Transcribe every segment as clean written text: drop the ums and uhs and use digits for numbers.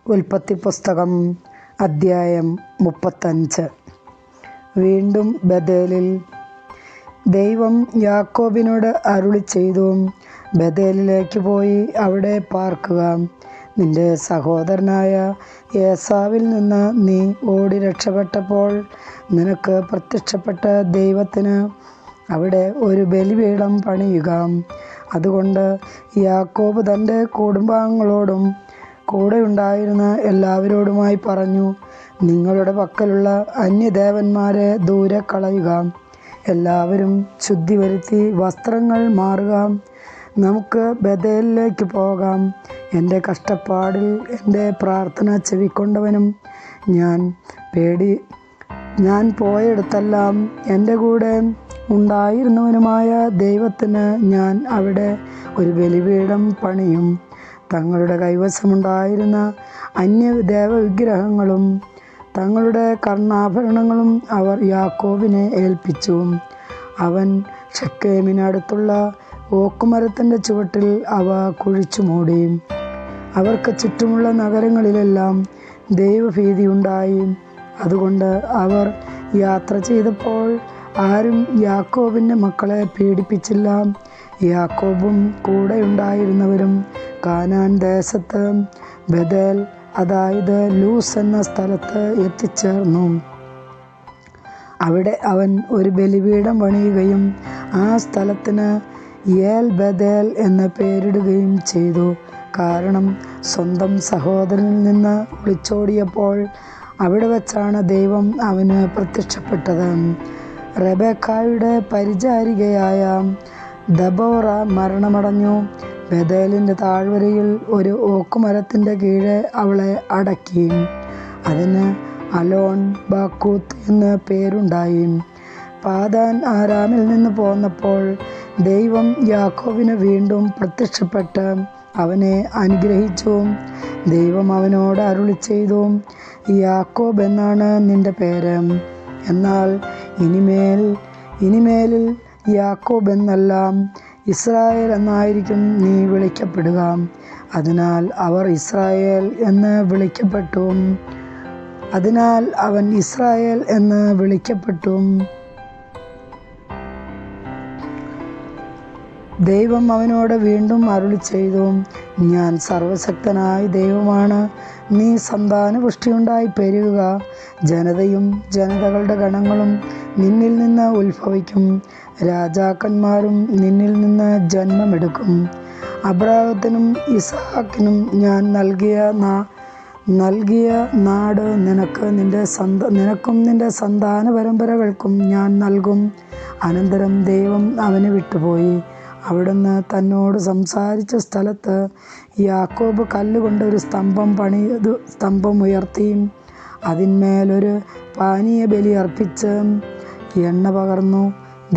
ഉൽപ്പത്തി പുസ്തകം അദ്ധ്യായം 35. വീണ്ടും ബേഥേലിൽ. ദൈവം യാക്കോബിനോട് അരുളിച്ചെയ്തു, ബേഥേലിലേക്ക് പോയി അവിടെ പാർക്കുക. നിന്റെ സഹോദരനായ ഏസാവിൽ നിന്ന് നീ ഓടി രക്ഷപ്പെട്ടപ്പോൾ നിനക്ക് പ്രത്യക്ഷപ്പെട്ട ദൈവത്തിന് അവിടെ ഒരു ബലിപീഠം പണിയുക. അതുകൊണ്ട് യാക്കോബ് തൻ്റെ കുടുംബാംഗങ്ങളോടും കൂടെ ഉണ്ടായിരുന്ന എല്ലാവരോടുമായി പറഞ്ഞു, നിങ്ങളുടെ പക്കലുള്ള അന്യദേവന്മാരെ ദൂരെ കളയുക. എല്ലാവരും ശുദ്ധി വരുത്തി വസ്ത്രങ്ങൾ മാറുക. നമുക്ക് ബേഥേലിലേക്ക് പോകാം. എൻ്റെ കഷ്ടപ്പാടിൽ എൻ്റെ പ്രാർത്ഥന ചെവിക്കൊണ്ടവനും ഞാൻ പോയിടത്തെല്ലാം എൻ്റെ കൂടെ ഉണ്ടായിരുന്നവനുമായ ദൈവത്തിന് ഞാൻ അവിടെ ഒരു ബലിപീഠം പണിയും. തങ്ങളുടെ കൈവശമുണ്ടായിരുന്ന അന്യദേവവിഗ്രഹങ്ങളും തങ്ങളുടെ കർണാഭരണങ്ങളും അവർ യാക്കോബിനെ ഏൽപ്പിച്ചു. അവൻ ഷെക്കേമിനടുത്തുള്ള ഓക്കുമരത്തിൻ്റെ ചുവട്ടിൽ അവ കുഴിച്ചു മൂടി. അവർക്ക് ചുറ്റുമുള്ള നഗരങ്ങളിലെല്ലാം ദൈവഭീതിയുണ്ടായി. അതുകൊണ്ട് അവർ യാത്ര ചെയ്തപ്പോൾ ആരും യാക്കോബിൻ്റെ മക്കളെ പീഡിപ്പിച്ചില്ല. യാക്കോബും കൂടെ ഉണ്ടായിരുന്നവരും കാനാൻ ദേശത്ത് ബേഥേൽ, അതായത് ലൂസ് എന്ന സ്ഥലത്ത് എത്തിച്ചേർന്നു. അവിടെ അവൻ ഒരു ബലിപീഠം പണിയുകയും ആ സ്ഥലത്തിന് ഏൽ ബേഥേൽ എന്ന് പേരിടുകയും ചെയ്തു. കാരണം സ്വന്തം സഹോദരനിൽ നിന്ന് ഒളിച്ചോടിയപ്പോൾ അവിടെ വച്ചാണ് ദൈവം അവന് പ്രത്യക്ഷപ്പെട്ടത്. റെബെക്കായുടെ പരിചാരികയായ ദബോറ മരണമടഞ്ഞു. ബേഥേലിൻ്റെ താഴ്വരയിൽ ഒരു ഓക്കുമരത്തിൻ്റെ കീഴെ അവളെ അടക്കി. അതിന് അലോൺ ബാക്കൂത്ത് എന്ന് പേരുണ്ടായി. പാദാൻ ആരാമിൽ നിന്ന് പോന്നപ്പോൾ ദൈവം യാക്കോബിന് വീണ്ടും പ്രത്യക്ഷപ്പെട്ട് അവനെ അനുഗ്രഹിച്ചു. ദൈവം അവനോട് അരുളിച്ചെയ്തു, യാക്കോബ് എന്നാണ് നിന്റെ പേര്, എന്നാൽ ഇനിമേലിൽ യാക്കോബ് എന്നല്ല, ഇസ്രായേൽ എന്നായിരിക്കും നീ വിളിക്കപ്പെടുക. അതിനാൽ അവർ ഇസ്രായേൽ എന്ന് വിളിക്കപ്പെട്ടു. അതിനാൽ അവൻ ഇസ്രായേൽ എന്ന് വിളിക്കപ്പെട്ടു. ദൈവം അവനോട് വീണ്ടും അരുളിച്ചെയ്തു, ഞാൻ സർവശക്തനായ ദൈവമാണ്. നീ സന്താനപുഷ്ടിയുണ്ടായി പെരുകുക. ജനതയും ജനതകളുടെ ഗണങ്ങളും നിന്നിൽ നിന്ന് ഉത്ഭവിക്കും. രാജാക്കന്മാരും നിന്നിൽ നിന്ന് ജന്മമെടുക്കും. അബ്രാഹത്തിനും ഇസ്ഹാക്കിനും ഞാൻ നൽകിയ നാട് നിനക്കും നിന്റെ സന്താന പരമ്പരകൾക്കും ഞാൻ നൽകും. അനന്തരം ദൈവം അവനെ വിട്ടുപോയി. അവിടുന്ന് തന്നോട് സംസാരിച്ച സ്ഥലത്ത് യാക്കോബ് കല്ലുകൊണ്ട് ഒരു സ്തംഭം ഉയർത്തി. അതിന്മേലൊരു പാനീയ ബലി അർപ്പിച്ച് എണ്ണ പകർന്നു.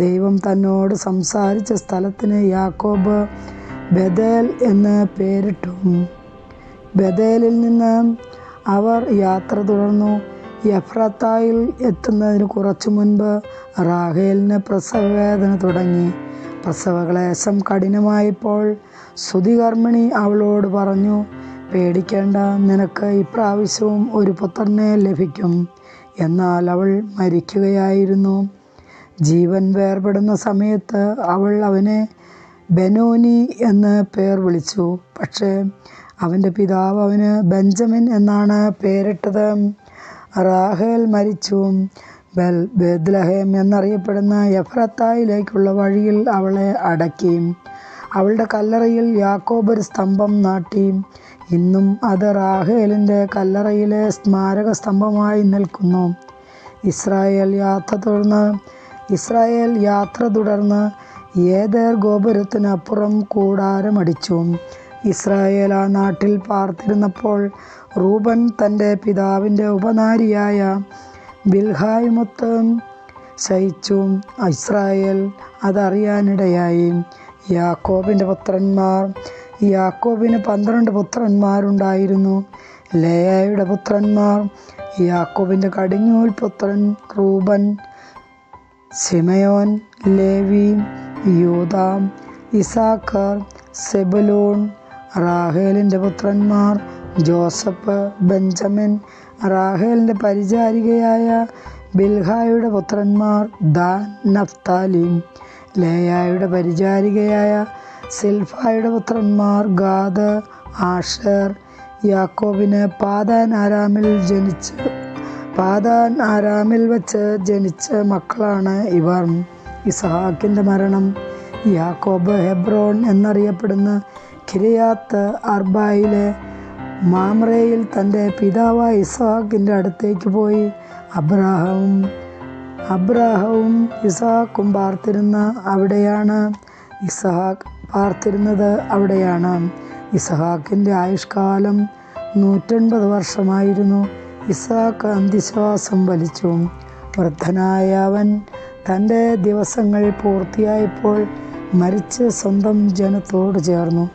ദൈവം തന്നോട് സംസാരിച്ച സ്ഥലത്തിന് യാക്കോബ് ബേഥേൽ എന്ന് പേരിട്ടു. ബേഥേലിൽ നിന്ന് അവർ യാത്ര തുടർന്നു. എഫ്രാത്തായിൽ എത്തുന്നതിന് കുറച്ചു മുൻപ് റാഹേലിന് പ്രസവവേദന തുടങ്ങി. പ്രസവക്ലേശം കഠിനമായപ്പോൾ സുതികർമ്മിണി അവളോട് പറഞ്ഞു, പേടിക്കേണ്ട, നിനക്ക് ഇപ്രാവശ്യവും ഒരു പുത്രനെ ലഭിക്കും. എന്നാൽ അവൾ മരിക്കുകയായിരുന്നു. ജീവൻ വേർപെടുന്ന സമയത്ത് അവൾ അവനെ ബെനോനി എന്ന് പേർ വിളിച്ചു. പക്ഷേ അവൻ്റെ പിതാവ് അവന് ബെഞ്ചമിൻ എന്നാണ് പേരിട്ടത്. റാഹേൽ മരിച്ചു. ബേത്ലഹേം എന്നറിയപ്പെടുന്ന എഫ്രാത്തായിലേക്കുള്ള വഴിയിൽ അവളെ അടക്കി. അവളുടെ കല്ലറയിൽ യാക്കോബ് ഒരു സ്തംഭം നാട്ടി. ഇന്നും അത് റാഹേലിൻ്റെ കല്ലറയിലെ സ്മാരക സ്തംഭമായി നിൽക്കുന്നു. ഇസ്രായേൽ യാത്ര തുടർന്ന് ഏദേർ ഗോപുരത്തിനപ്പുറം കൂടാരമടിച്ചു. ഇസ്രായേൽ ആ നാട്ടിൽ പാർത്തിരുന്നപ്പോൾ റൂബൻ തൻ്റെ പിതാവിൻ്റെ ഉപനാരിയായ ബിൽഹായുമൊത്ത് ശയിച്ചു. ഇസ്രായേൽ അതറിയാനിടയായി. യാക്കോബിന് 12 പുത്രന്മാരുണ്ടായിരുന്നു. ലേയായുടെ പുത്രന്മാർ യാക്കോബിൻ്റെ കടിഞ്ഞൂൽ പുത്രൻ റൂബൻ, ശിമയോൻ, ലേവി, യൂദാ, ഇസാഖർ, സെബുലൂൺ. റാഹേലിൻ്റെ പുത്രന്മാർ ജോസഫ്, ബെഞ്ചമിൻ, റാഹേലിൻ്റെ പരിചാരികയായ ബിൽഹായുടെ പുത്രന്മാർ ദാൻ, നഫ്താലി. ലേയായുടെ പരിചാരികയായ സിൽഫായുടെ പുത്രന്മാർ ഗാദ്, ആഷേർ. യാക്കോബിന് പാദാൻ ആരാമിൽ വച്ച് ജനിച്ച മക്കളാണ് ഇവർ. ഇസഹാക്കിൻ്റെ മരണം. യാക്കോബ് ഹെബ്രോൺ എന്നറിയപ്പെടുന്ന കിരിയാത്ത് അർബായിലെ മാമ്രയിൽ തൻ്റെ പിതാവായ ഇസഹാക്കിൻ്റെ അടുത്തേക്ക് പോയി. അബ്രാഹവും ഇസഹാക്കും പാർത്തിരുന്നത് അവിടെയാണ്. ഇസഹാക്കിൻ്റെ ആയുഷ്കാലം 180 വർഷമായിരുന്നു. ഇസഹാക്ക് അന്ത്യശ്വാസം വലിച്ചു. വൃദ്ധനായ അവൻ തൻ്റെ ദിവസങ്ങൾ പൂർത്തിയായപ്പോൾ മരിച്ച് സ്വന്തം ജനത്തോട് ചേർന്നു.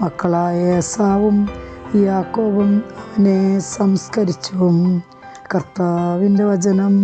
മക്കളായ ഏസാവും യാക്കോബും അവനെ സംസ്കരിച്ചു. കർത്താവിൻ്റെ വചനം.